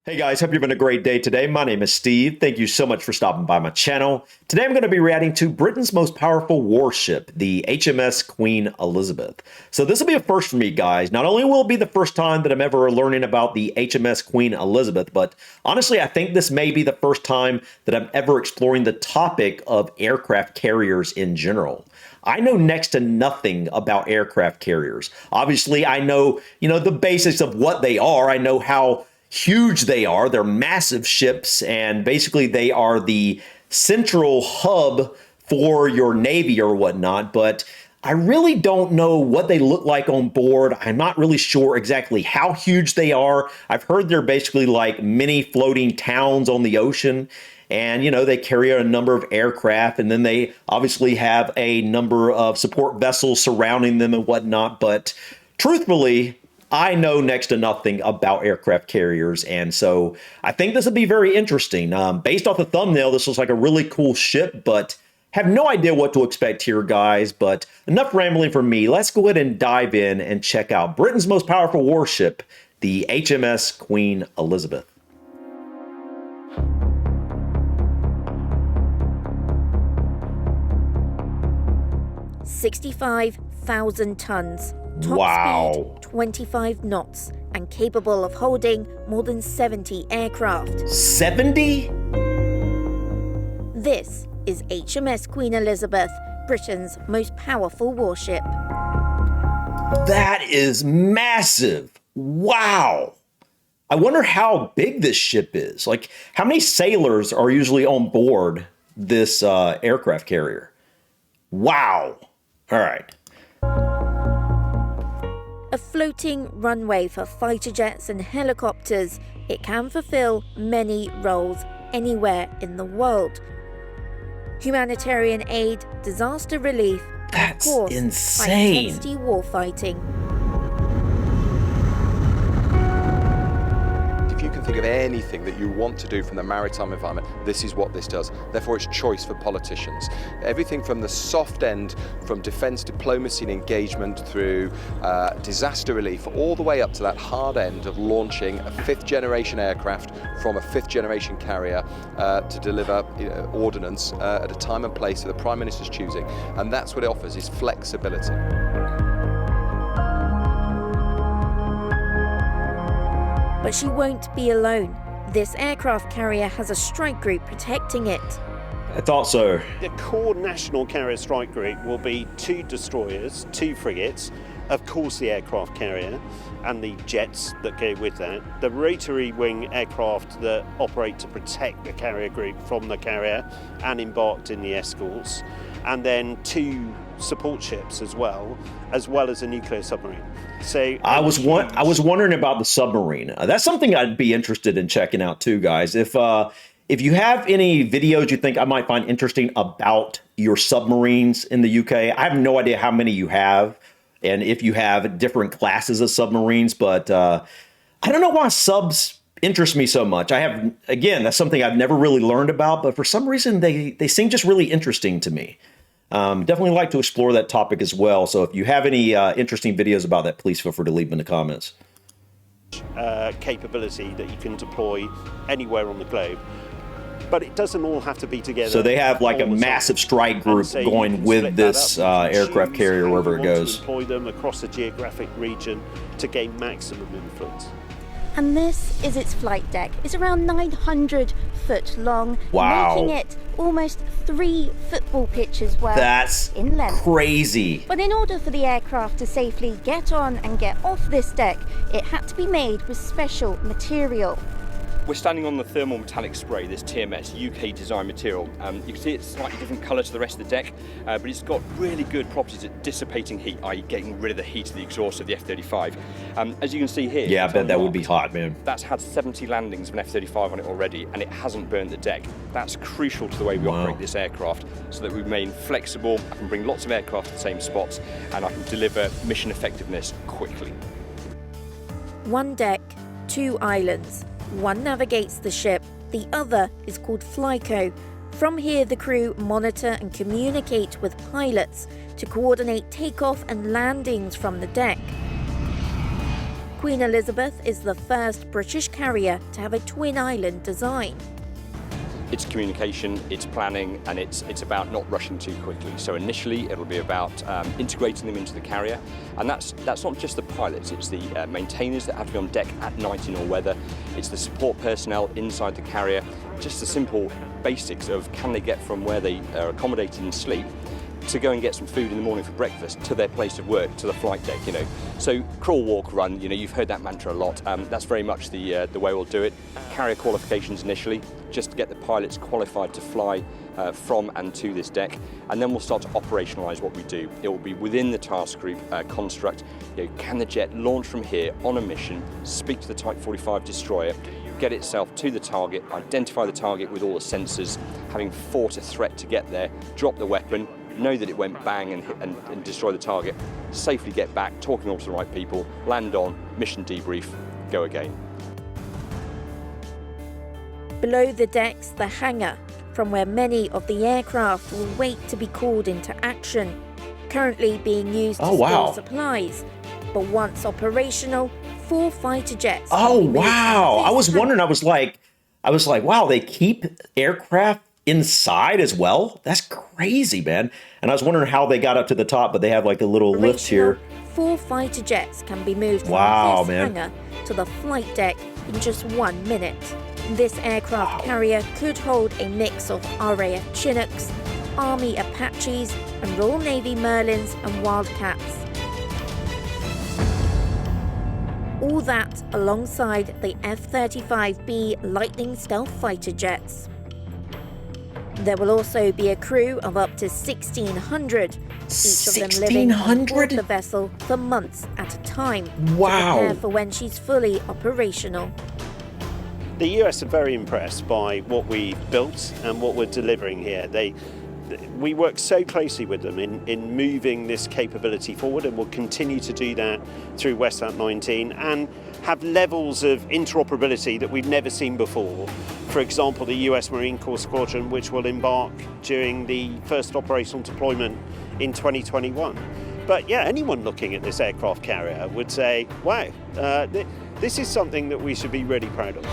Hey guys, hope you're having a great day today. My name is Steve. Thank you so much for stopping by my channel. Today I'm going to be reacting to Britain's most powerful warship, the HMS Queen Elizabeth. So this will be a first for me, guys. Not only will it be the first time that I'm ever learning about the HMS Queen Elizabeth, but honestly, I think this may be the first time that I'm ever exploring the topic of aircraft carriers in general. I know next to nothing about aircraft carriers. Obviously, I know, the basics of what they are. I know how huge they are. They're massive ships, and basically they are the central hub for your Navy or whatnot, but I really don't know what they look like on board. I'm not really sure exactly how huge they are. I've heard they're basically like mini floating towns on the ocean, and they carry a number of aircraft, and then they obviously have a number of support vessels surrounding them and whatnot, but truthfully, I know next to nothing about aircraft carriers, and so I think this will be very interesting. Based off the thumbnail, this looks like a really cool ship, but have no idea what to expect here, guys. But enough rambling from me. Let's go ahead and dive in and check out Britain's most powerful warship, the HMS Queen Elizabeth. $65,000 tons. Top Wow. speed 25 knots and capable of holding more than 70 aircraft. 70? This is HMS Queen Elizabeth, Britain's most powerful warship. That is massive. Wow. I wonder how big this ship is. Like, how many sailors are usually on board this aircraft carrier? Wow. All right. A floating runway for fighter jets and helicopters, it can fulfill many roles anywhere in the world. Humanitarian aid, disaster relief, That's and of course, insane. high-intensity warfighting. If you can think of anything that you want to do from the maritime environment, this is what this does. Therefore, it's choice for politicians. Everything from the soft end, from defence diplomacy and engagement through disaster relief, all the way up to that hard end of launching a fifth-generation aircraft from a fifth-generation carrier to deliver ordnance at a time and place that the Prime Minister's choosing. And that's what it offers, is flexibility. But she won't be alone. This aircraft carrier has a strike group protecting it. I thought so. The core national carrier strike group will be 2 destroyers, 2 frigates, of course the aircraft carrier and the jets that go with that, the rotary wing aircraft that operate to protect the carrier group from the carrier and embarked in the escorts, and then 2 support ships as well as a nuclear submarine. So I was wondering about the submarine. That's something I'd be interested in checking out too, guys. If you have any videos you think I might find interesting about your submarines in the UK, I have no idea how many you have, and if you have different classes of submarines, but I don't know why subs interest me so much. That's something I've never really learned about, but for some reason they seem just really interesting to me. Definitely like to explore that topic as well. So if you have any interesting videos about that, please feel free to leave them in the comments. Capability that you can deploy anywhere on the globe. But it doesn't all have to be together. So they have like a massive strike group going with this aircraft carrier wherever it goes. Deploy them across a geographic region to gain maximum influence. And this is its flight deck. It's around 900 foot long, Wow. making it almost 3 football pitches worth That's in length. crazy. But in order for the aircraft to safely get on and get off this deck, it had to be made with special material. We're standing on the thermal metallic spray, this TMS UK design material. You can see it's slightly different colour to the rest of the deck, but it's got really good properties at dissipating heat, i.e. getting rid of the heat of the exhaust of the F-35. As you can see here... Yeah, I bet that would be hot, man. That's had 70 landings of an F-35 on it already, and it hasn't burned the deck. That's crucial to the way we operate this aircraft, so that we remain flexible, I can bring lots of aircraft to the same spots, and I can deliver mission effectiveness quickly. 1 deck, 2 islands. One navigates the ship, the other is called Flyco. From here, the crew monitor and communicate with pilots to coordinate takeoff and landings from the deck. Queen Elizabeth is the first British carrier to have a twin island design. It's communication, it's planning, and it's about not rushing too quickly. So initially it'll be about integrating them into the carrier, and that's not just the pilots, it's the maintainers that have to be on deck at night in all weather, it's the support personnel inside the carrier, just the simple basics of can they get from where they are accommodated and sleep to go and get some food in the morning for breakfast to their place of work, to the flight deck, you know. So crawl, walk, run, you know, you've heard that mantra a lot. That's very much the way we'll do it. Carrier qualifications initially, just to get the pilots qualified to fly from and to this deck, and then we'll start to operationalise what we do. It will be within the task group construct. You know, can the jet launch from here on a mission, speak to the Type 45 destroyer, get itself to the target, identify the target with all the sensors, having fought a threat to get there, drop the weapon, know that it went bang and destroy the target, safely get back, talking all to the right people, land on, mission debrief, go again. Below the decks, the hangar, from where many of the aircraft will wait to be called into action, currently being used to store supplies. But once operational, 4 fighter jets. Oh, wow. I was wondering, I was like, wow, they keep aircraft inside as well? That's crazy, man. And I was wondering how they got up to the top, but they have like a little lift here. 4 fighter jets can be moved from this hangar to the flight deck in just 1 minute. This aircraft carrier could hold a mix of RAF Chinooks, Army Apaches, and Royal Navy Merlins and Wildcats. All that alongside the F-35B Lightning stealth fighter jets. There will also be a crew of up to 1,600, each of them living on board the vessel for months at a time to prepare for when she's fully operational. The US are very impressed by what we've built and what we're delivering here. We work so closely with them in moving this capability forward, and we'll continue to do that through WESAP 19 and have levels of interoperability that we've never seen before. For example, the US Marine Corps Squadron, which will embark during the first operational deployment in 2021. But yeah, anyone looking at this aircraft carrier would say, wow, this is something that we should be really proud of.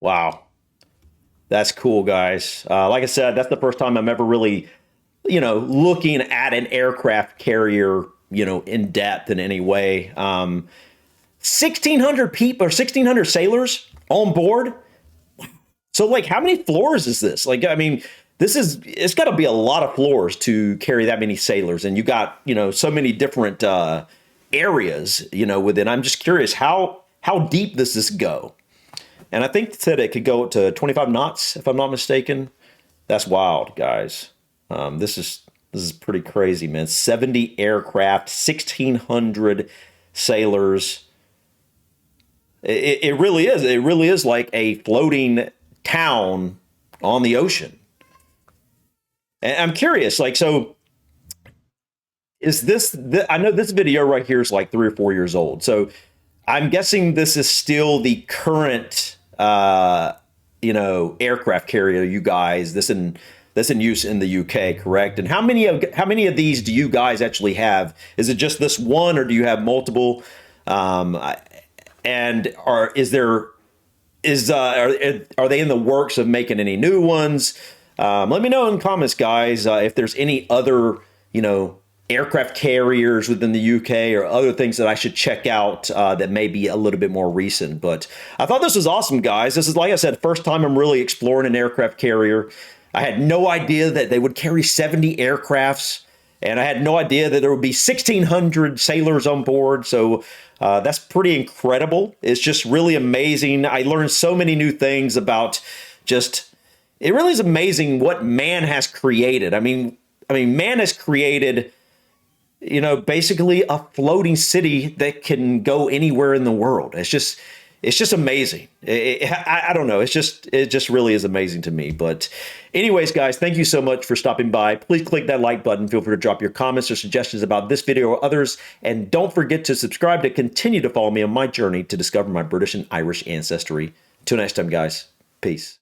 Wow. That's cool, guys. Like I said, that's the first time I'm ever really, looking at an aircraft carrier, in depth in any way. 1,600 people or 1,600 sailors on board. So like, how many floors is this? Like, I mean, it's got to be a lot of floors to carry that many sailors. And you got, so many different areas, within. I'm just curious, how deep does this go? And I think that it could go to 25 knots, if I'm not mistaken. That's wild, guys. This is pretty crazy, man. 70 aircraft, 1,600 sailors. It really is. It really is like a floating town on the ocean. And I'm curious, so is this? I know this video right here is like 3 or 4 years old. So I'm guessing this is still the current, aircraft carrier. You guys, that's in use in the UK, correct? And how many of these do you guys actually have? Is it just this one, or do you have multiple? And are they in the works of making any new ones? Let me know in the comments, guys, if there's any other, aircraft carriers within the UK or other things that I should check out that may be a little bit more recent. But I thought this was awesome, guys. This is, like I said, first time I'm really exploring an aircraft carrier. I had no idea that they would carry 70 aircrafts, and I had no idea that there would be 1,600 sailors on board. So that's pretty incredible. It's just really amazing. I learned so many new things about it really is amazing what man has created. I mean, man has created, basically a floating city that can go anywhere in the world. It's it's just amazing. I don't know. It just really is amazing to me. But anyways, guys, thank you so much for stopping by. Please click that like button. Feel free to drop your comments or suggestions about this video or others. And don't forget to subscribe to continue to follow me on my journey to discover my British and Irish ancestry. Till next time, guys. Peace.